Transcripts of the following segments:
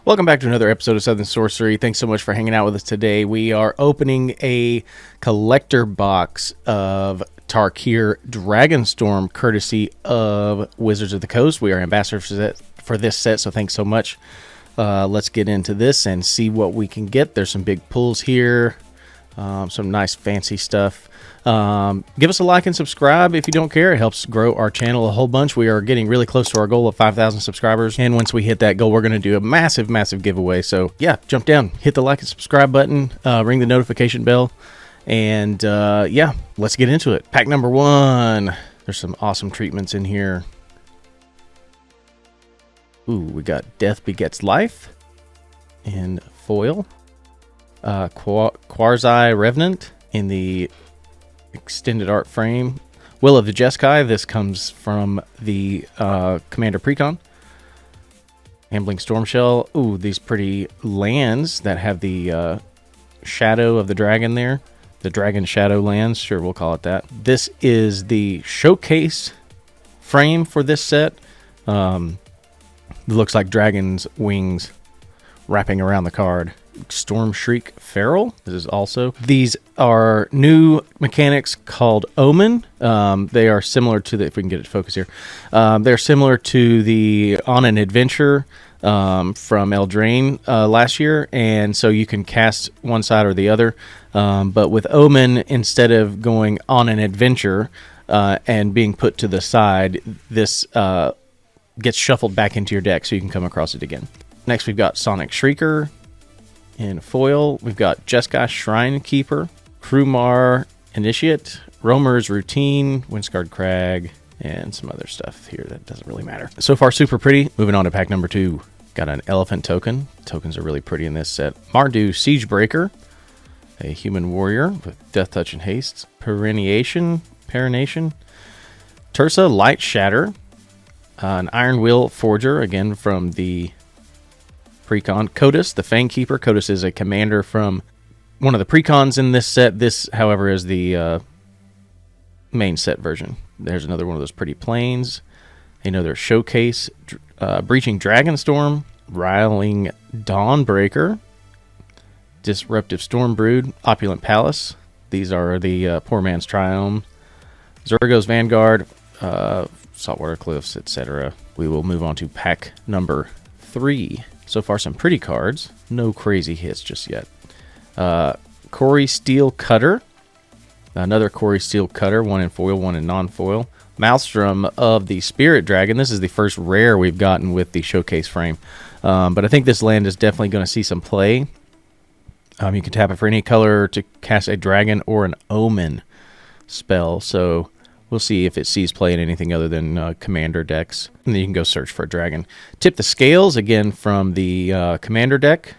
Welcome back to another episode of Southern Sorcery. Thanks so much for hanging out with us today. We are opening a collector box of Tarkir Dragonstorm, courtesy of Wizards of the Coast. We are ambassadors for this set, so thanks so much. Let's get into this and see what we can get. There's some big pulls here, some nice fancy stuff. Give us a like and subscribe if you don't care. It helps grow our channel a whole bunch. We are getting really close to our goal of 5,000 subscribers, and once we hit that goal, we're going to do a massive giveaway. So yeah, jump down, hit the like and subscribe button, ring the notification bell, and yeah, let's get into it. Pack number 1. There's some awesome treatments in here. Ooh, we got Death Begets Life in foil, Quasi Revenant in the extended art frame, Will of the Jeskai. This comes from the Commander Precon. Ambling Stormshell. Ooh, these pretty lands that have the shadow of the dragon there. The Dragon Shadow lands, sure, we'll call it that. This is the showcase frame for this set. It looks like dragon's wings wrapping around the card. Storm Shriek Feral. This is also. These are new mechanics called Omen. They are similar to the, if we can get it to focus here, they're similar to the On an Adventure from Eldraine last year, and so you can cast one side or the other. But with Omen, instead of going on an adventure and being put to the side, this gets shuffled back into your deck so you can come across it again. Next, we've got Sonic Shrieker in foil. We've got Jeskai Shrine Keeper, Krumar Initiate, Roamer's Routine, Windscarred Crag, and some other stuff here that doesn't really matter. So far, super pretty. Moving on to pack number 2. Got an Elephant token. Tokens are really pretty in this set. Mardu Siegebreaker, a human warrior with Death Touch and Haste. Perenation, Tursa Light Shatter, an Iron Will Forger, again from the Precon. Kotus, the Fang Keeper. Kotus is a commander from one of the Precons in this set. This, however, is the main set version. There's another one of those pretty planes. Another showcase. Breaching Dragonstorm. Riling Dawnbreaker. Disruptive Stormbrood. Opulent Palace. These are the Poor Man's Triumph. Zergo's Vanguard. Saltwater Cliffs, etc. We will move on to pack number 3. So far, some pretty cards. No crazy hits just yet. Corey Steel Cutter. Another Corey Steel Cutter. One in foil, one in non-foil. Maelstrom of the Spirit Dragon. This is the first rare we've gotten with the showcase frame. But I think this land is definitely going to see some play. You can tap it for any color to cast a dragon or an omen spell. So we'll see if it sees play in anything other than commander decks. And then you can go search for a dragon. Tip the Scales, again from the commander deck.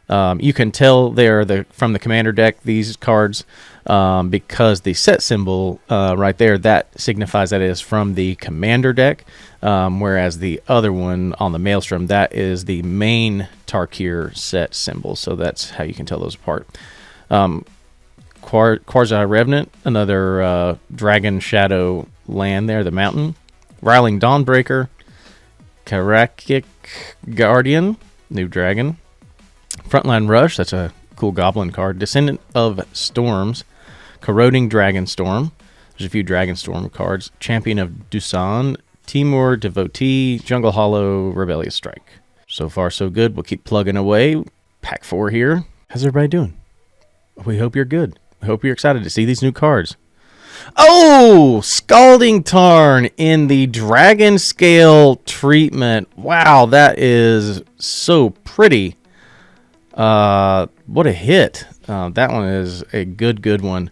You can tell they're from the commander deck, these cards, because the set symbol right there, that signifies that it is from the commander deck. Whereas the other one on the Maelstrom, that is the main Tarkir set symbol. So that's how you can tell those apart. Quasi Revenant, another Dragon Shadow land there, the mountain. Riling Dawnbreaker, Karakik Guardian, new dragon. Frontline Rush, that's a cool goblin card. Descendant of Storms, Corroding Dragonstorm. There's a few Dragonstorm cards. Champion of Dusan, Timur Devotee, Jungle Hollow, Rebellious Strike. So far, so good. We'll keep plugging away. Pack 4 here. How's everybody doing? We hope you're good. I hope you're excited to see these new cards. Oh, Scalding Tarn in the Dragon Scale treatment. Wow, that is so pretty. What a hit. That one is a good one.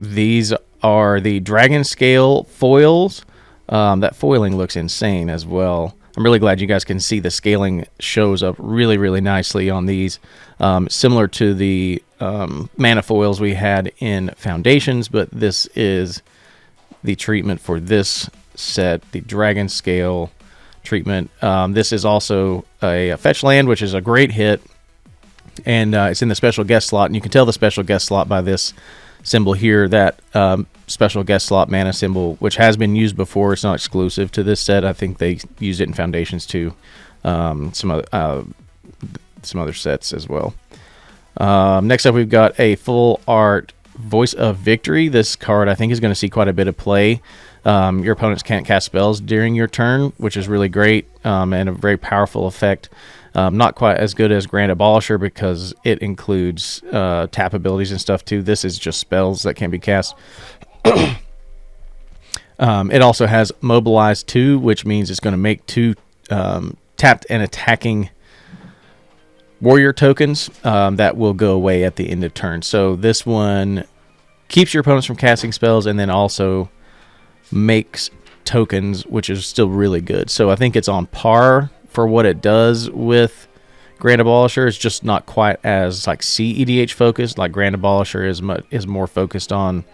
These are the Dragon Scale foils. That foiling looks insane as well. I'm really glad you guys can see the scaling shows up really nicely on these. Similar to the mana foils we had in Foundations, but this is the treatment for this set, the Dragon Scale treatment. This is also a fetch land, which is a great hit, and it's in the special guest slot, and you can tell the special guest slot by this symbol here, that special guest slot mana symbol, which has been used before. It's not exclusive to this set. I think they used it in Foundations too. Some other sets as well. Next up, we've got a full art Voice of Victory. This card I think is going to see quite a bit of play. Your opponents can't cast spells during your turn, which is really great, and a very powerful effect. Not quite as good as Grand Abolisher because it includes tap abilities and stuff too. This is just spells that can be cast. It also has Mobilize 2, which means it's going to make 2 tapped and attacking warrior tokens that will go away at the end of turn. So this one keeps your opponents from casting spells and then also makes tokens, which is still really good. So I think it's on par for what it does with Grand Abolisher. It's just not quite as like CEDH focused. Like Grand Abolisher is more focused on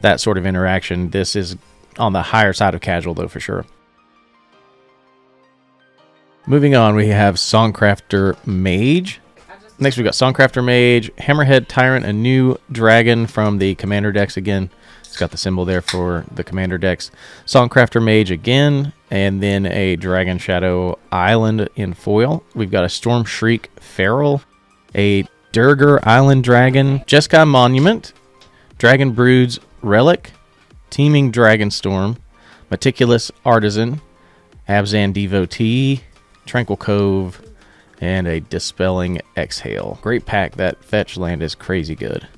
that sort of interaction. This is on the higher side of casual though, for sure. Moving on, we have Songcrafter Mage. Next, we've got Songcrafter Mage, Hammerhead Tyrant, a new dragon from the Commander decks again. It's got the symbol there for the Commander decks. Songcrafter Mage again, and then a Dragon Shadow Island in foil. We've got a Storm Shriek Feral, a Durgar Island Dragon, Jeskai Monument, Dragon Broods Relic, Teeming Dragonstorm, Meticulous Artisan, Abzan Devotee, Tranquil Cove, and a Dispelling Exhale. Great pack. That fetch land is crazy good.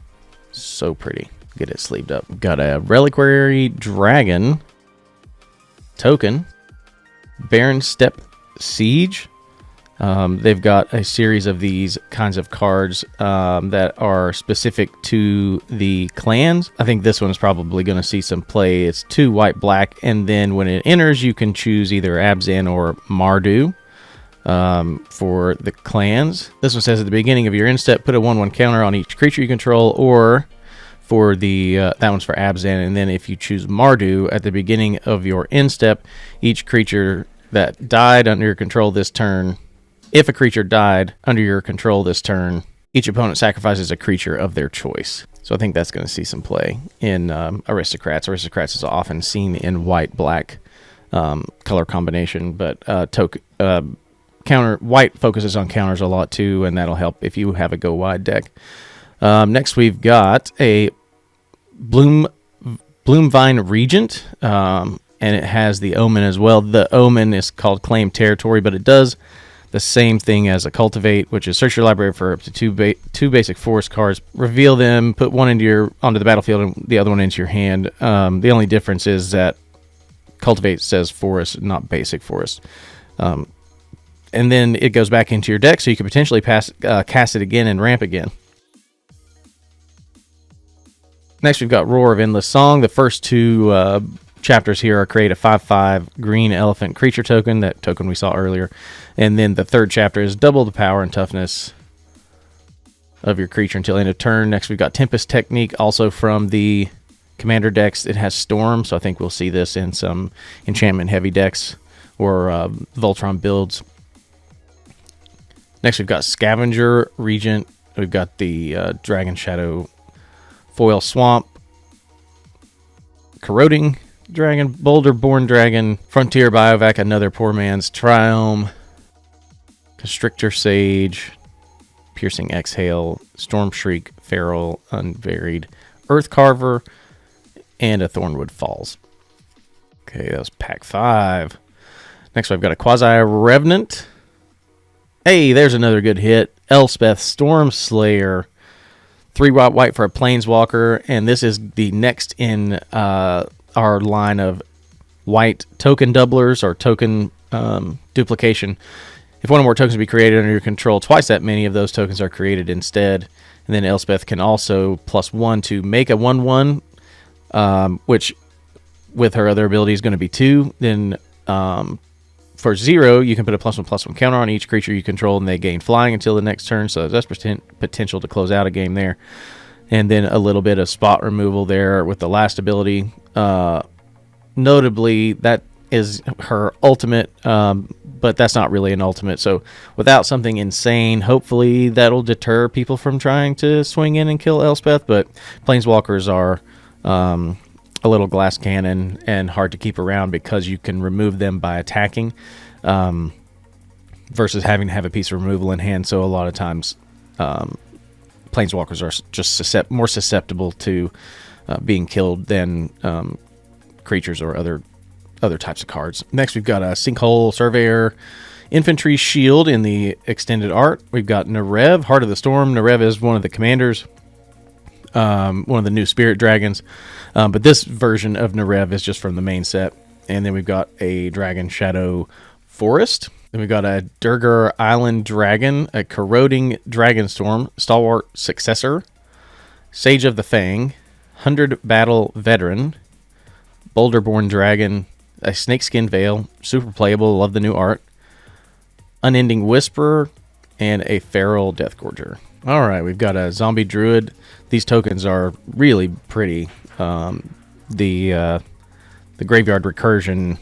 So pretty. Get it sleeved up. Got a Reliquary Dragon token, Baron Step Siege. They've got a series of these kinds of cards that are specific to the clans. I think this one is probably going to see some play. It's 2 white, black, and then when it enters, you can choose either Abzan or Mardu. For the clans. This one says at the beginning of your end step, put a 1/1 counter on each creature you control, or for the that one's for Abzan, and then if you choose Mardu at the beginning of your end step, each creature that died under your control this turn, if a creature died under your control this turn, each opponent sacrifices a creature of their choice. So I think that's going to see some play in Aristocrats. Aristocrats is often seen in white-black color combination, but white focuses on counters a lot too, and that'll help if you have a go wide deck. Next, we've got a Bloomvine Regent, and it has the Omen as well. The Omen is called Claim Territory, but it does the same thing as a Cultivate, which is search your library for up to two basic forest cards, reveal them, put one onto the battlefield and the other one into your hand. The only difference is that Cultivate says forest, not basic forest. And then it goes back into your deck, so you could potentially cast it again and ramp again. Next, we've got Roar of Endless Song. The first 2 chapters here are create a 5/5 green elephant creature token, that token we saw earlier. And then the third chapter is double the power and toughness of your creature until end of turn. Next, we've got Tempest Technique, also from the Commander decks. It has Storm, so I think we'll see this in some enchantment-heavy decks or Voltron builds. Next, we've got Scavenger Regent. We've got the Dragon Shadow Foil Swamp, Corroding Dragon, Boulder-Born Dragon, Frontier Biovac, another Poor Man's Triome, Constrictor Sage, Piercing Exhale, Storm Shriek, Feral, Unvaried, Earth Carver, and a Thornwood Falls. Okay, that was pack 5. Next, I've got a Quasi-Revenant. Hey, there's another good hit. Elspeth Stormslayer. 3 white for a Planeswalker, and this is the next in our line of white token doublers or token duplication. If one or more tokens be created under your control, twice that many of those tokens are created instead. And then Elspeth can also +1 to make a 1/1, which with her other ability is going to be 2. Then for 0, you can put a +1/+1 counter on each creature you control, and they gain flying until the next turn. So that's potential to close out a game there. And then a little bit of spot removal there with the last ability. Notably, that is her ultimate, but that's not really an ultimate. So without something insane, hopefully that'll deter people from trying to swing in and kill Elspeth. But Planeswalkers are a little glass cannon and hard to keep around because you can remove them by attacking, versus having to have a piece of removal in hand. So a lot of times Planeswalkers are just more susceptible to being killed than creatures or other types of cards. Next, we've got a Sinkhole Surveyor Infantry Shield in the extended art. We've got Narev, Heart of the Storm. Narev is one of the commanders, one of the new Spirit Dragons. But this version of Narev is just from the main set. And then we've got a Dragon Shadow Forest. Then we've got a Durgar Island Dragon, a Corroding Dragonstorm, Stalwart Successor, Sage of the Fang, 100 Battle Veteran, Boulderborn Dragon, a Snakeskin Veil, super playable, love the new art, Unending Whisperer, and a Feral Deathgorger. All right, we've got a Zombie Druid. These tokens are really pretty. The Graveyard Recursion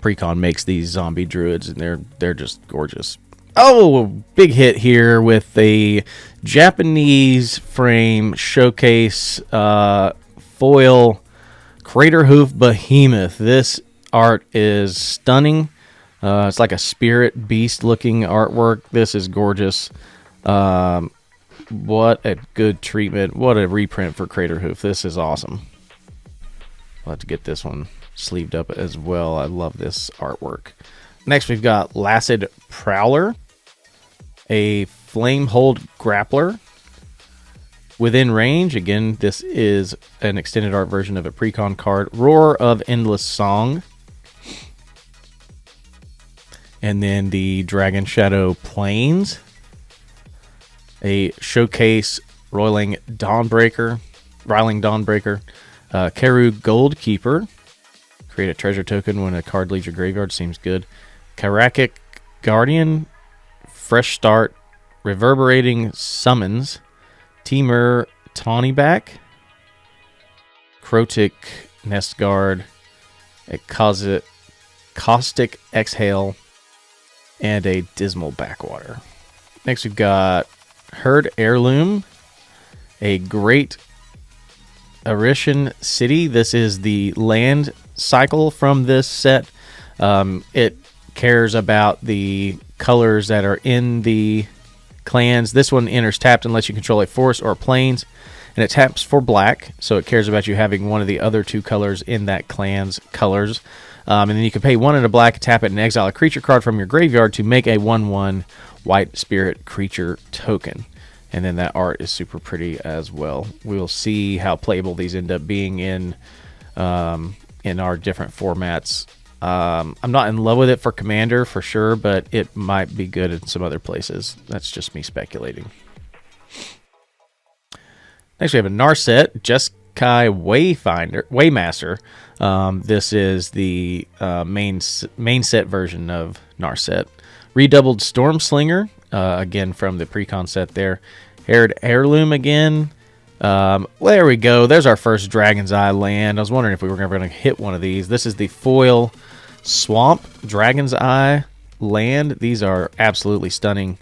precon makes these Zombie Druids, and they're just gorgeous. Oh, big hit here with a Japanese frame showcase foil Craterhoof Behemoth. This art is stunning. It's like a spirit beast looking artwork. This is gorgeous. What a good treatment. What a reprint for Craterhoof. This is awesome. I'll have to get this one sleeved up as well. I love this artwork. Next, we've got Lacid Prowler, a Flamehold Grappler. Within range, again, this is an extended art version of a precon card. Roar of Endless Song. And then the Dragon Shadow Plains. A Showcase Roiling Dawnbreaker. Keru Goldkeeper. Create a treasure token when a card leaves your graveyard. Seems good. Karakik Guardian. Fresh Start. Reverberating Summons. Temur Tawnyback. Krotik Nestguard. A Caustic Exhale. And a Dismal Backwater. Next we've got Herd Heirloom. A Great Arishan City. This is the land cycle from this set. It cares about the colors that are in the clans. This one enters tapped unless you control a forest or plains, and it taps for black, so it cares about you having one of the other two colors in that clan's colors. And then you can pay 1 and a black, tap it, and exile a creature card from your graveyard to make a 1/1 white spirit creature token. And then that art is super pretty as well. We'll see how playable these end up being in our different formats. I'm not in love with it for Commander for sure, but it might be good in some other places. That's just me speculating. Next we have a Narset, Jeskai Waymaster. This is the main set version of Narset. Redoubled Stormslinger, again from the precon set there. Herd Heirloom again. There we go. There's our first Dragon's Eye land. I was wondering if we were ever going to hit one of these. This is the foil Swamp Dragon's Eye land. These are absolutely stunning.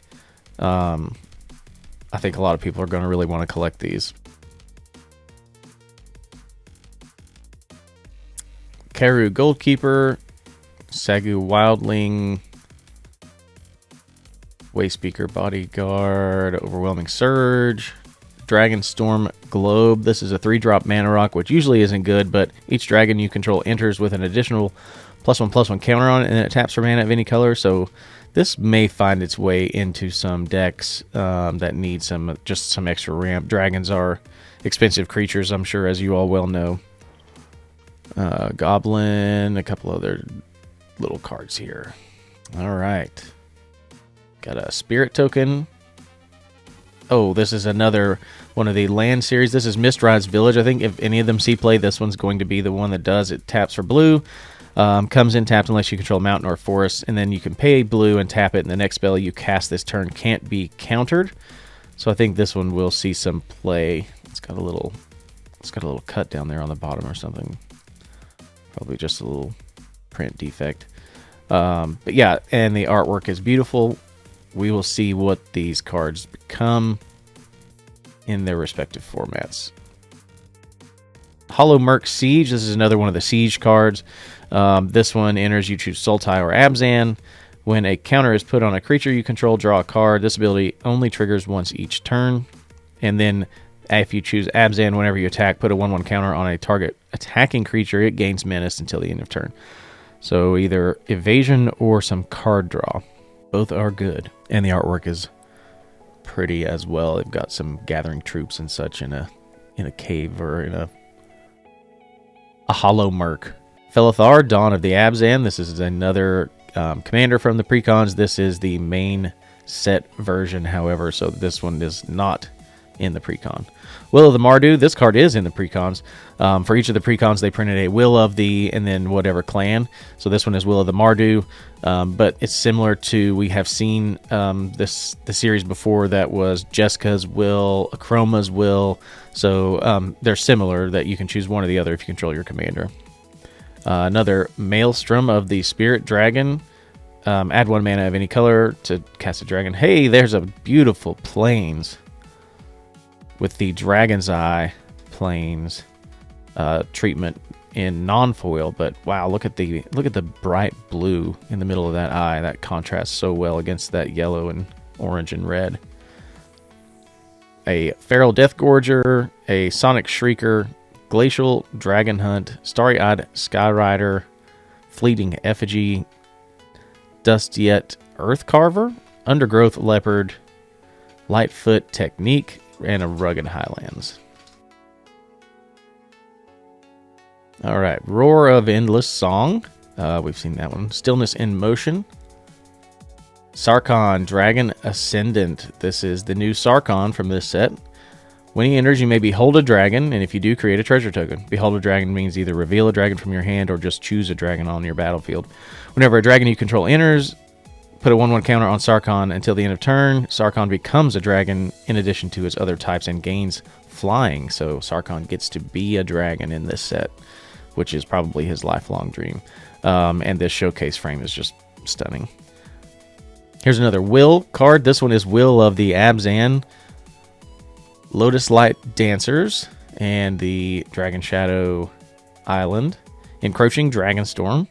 I think a lot of people are going to really want to collect these. Keru Goldkeeper, Sagu Wildling, Wayspeaker Bodyguard, Overwhelming Surge, Dragonstorm Globe. This is a 3-drop mana rock, which usually isn't good, but each dragon you control enters with an additional +1/+1 counter on it, and then it taps for mana of any color. So this may find its way into some decks that need some extra ramp. Dragons are expensive creatures, I'm sure, as you all well know. Goblin, a couple other little cards here. All right. Got a Spirit token. Oh, this is another one of the land series. This is Mistride's Village. I think if any of them see play, this one's going to be the one that does. It taps for blue. Comes in tapped unless you control mountain or forest, and then you can pay blue and tap it, and the next spell you cast this turn can't be countered. So I think this one will see some play. It's got a little cut down there on the bottom or something. Probably just a little print defect. But yeah, and the artwork is beautiful. We will see what these cards become in their respective formats. Hollow Merc Siege. This is another one of the Siege cards. This one enters, you choose Sultai or Abzan. When a counter is put on a creature you control, draw a card. This ability only triggers once each turn. And then if you choose Abzan, whenever you attack, put a 1/1 counter on a target attacking creature. It gains menace until the end of turn. So either evasion or some card draw. Both are good. And the artwork is pretty as well. They've got some gathering troops and such in a cave or in a hollow merc. Felithar, Dawn of the Abzan. This is another commander from the precons. This is the main set version, however, so this one is not in the precon. Will of the Mardu. This card is in the precons. For each of the precons, they printed a Will of the and then whatever clan. So this one is Will of the Mardu, but it's similar to, we have seen the series before that was Jessica's Will, Akroma's Will. So they're similar, that you can choose one or the other if you control your commander. Another Maelstrom of the Spirit Dragon. Add 1 mana of any color to cast a dragon. Hey, there's a beautiful Plains with the Dragon's Eye Plains treatment in non-foil. But wow, look at the bright blue in the middle of that eye. That contrasts so well against that yellow and orange and red. A Feral Deathgorger, a Sonic Shrieker, Glacial Dragon Hunt, Starry-Eyed Skyrider, Fleeting Effigy, Dust Yet Earthcarver, Undergrowth Leopard, Lightfoot Technique, and a Rugged Highlands. Alright, Roar of Endless Song. We've seen that one. Stillness in Motion. Sarkhan, Dragon Ascendant. This is the new Sarkhan from this set. When he enters, you may behold a dragon, and if you do, create a treasure token. Behold a dragon means either reveal a dragon from your hand or just choose a dragon on your battlefield. Whenever a dragon you control enters, put a 1/1 counter on Sarkhan until the end of turn. Sarkhan becomes a dragon in addition to his other types and gains flying. So Sarkhan gets to be a dragon in this set, which is probably his lifelong dream. And this showcase frame is just stunning. Here's another Will card. This one is Will of the Abzan, Lotus Light Dancers, and the Dragon Shadow Island. Encroaching Dragonstorm,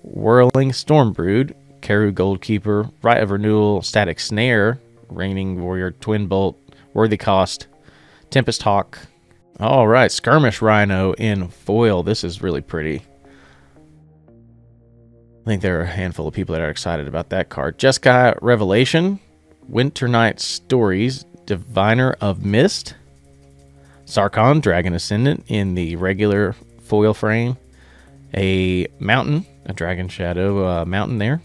Whirling Stormbrood, Karu Goldkeeper, Rite of Renewal, Static Snare, Reigning Warrior, Twin Bolt, Worthy Cost, Tempest Hawk. All right, Skirmish Rhino in foil. This is really pretty. I think there are a handful of people that are excited about that card. Jeskai Revelation, Winter Night Stories, Diviner of Mist, Sarkhan, Dragon Ascendant in the regular foil frame, a mountain, a Dragon Shadow mountain there,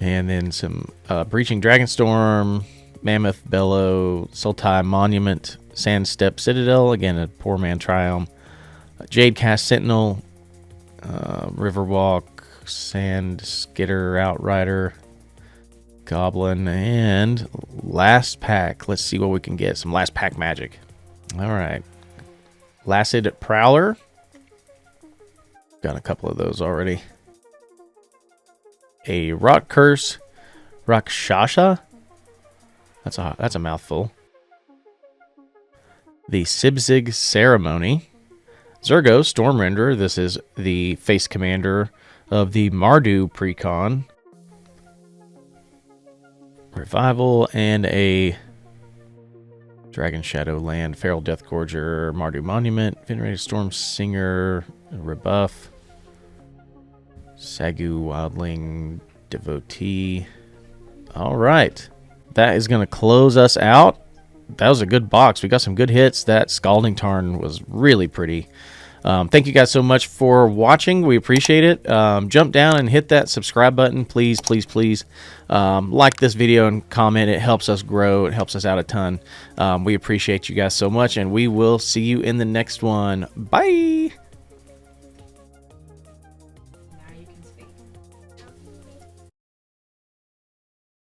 and then some Breaching Dragonstorm, Mammoth Bellow, Sultai Monument, Sandstep Citadel, again a Poor Man Triumph, Jadecast Sentinel, Riverwalk, Sand Skitter Outrider, Goblin, and last pack. Let's see what we can get. Some last pack magic. All right. Lacid Prowler. Got a couple of those already. A Rock Curse Rakshasha. That's a mouthful. The Sibzig Ceremony. Zergo Stormrender. This is the face commander of the Mardu Precon. Revival, and a Dragon Shadow Land, Feral Deathgorger, Mardu Monument, Venerated Storm Singer, Rebuff, Sagu Wildling, Devotee. All right. That is going to close us out. That was a good box. We got some good hits. That Scalding Tarn was really pretty. Thank you guys so much for watching. We appreciate it. Jump down and hit that subscribe button. Please, please, please. Like this video and comment. It helps us grow. It helps us out a ton. We appreciate you guys so much, and we will see you in the next one. Bye.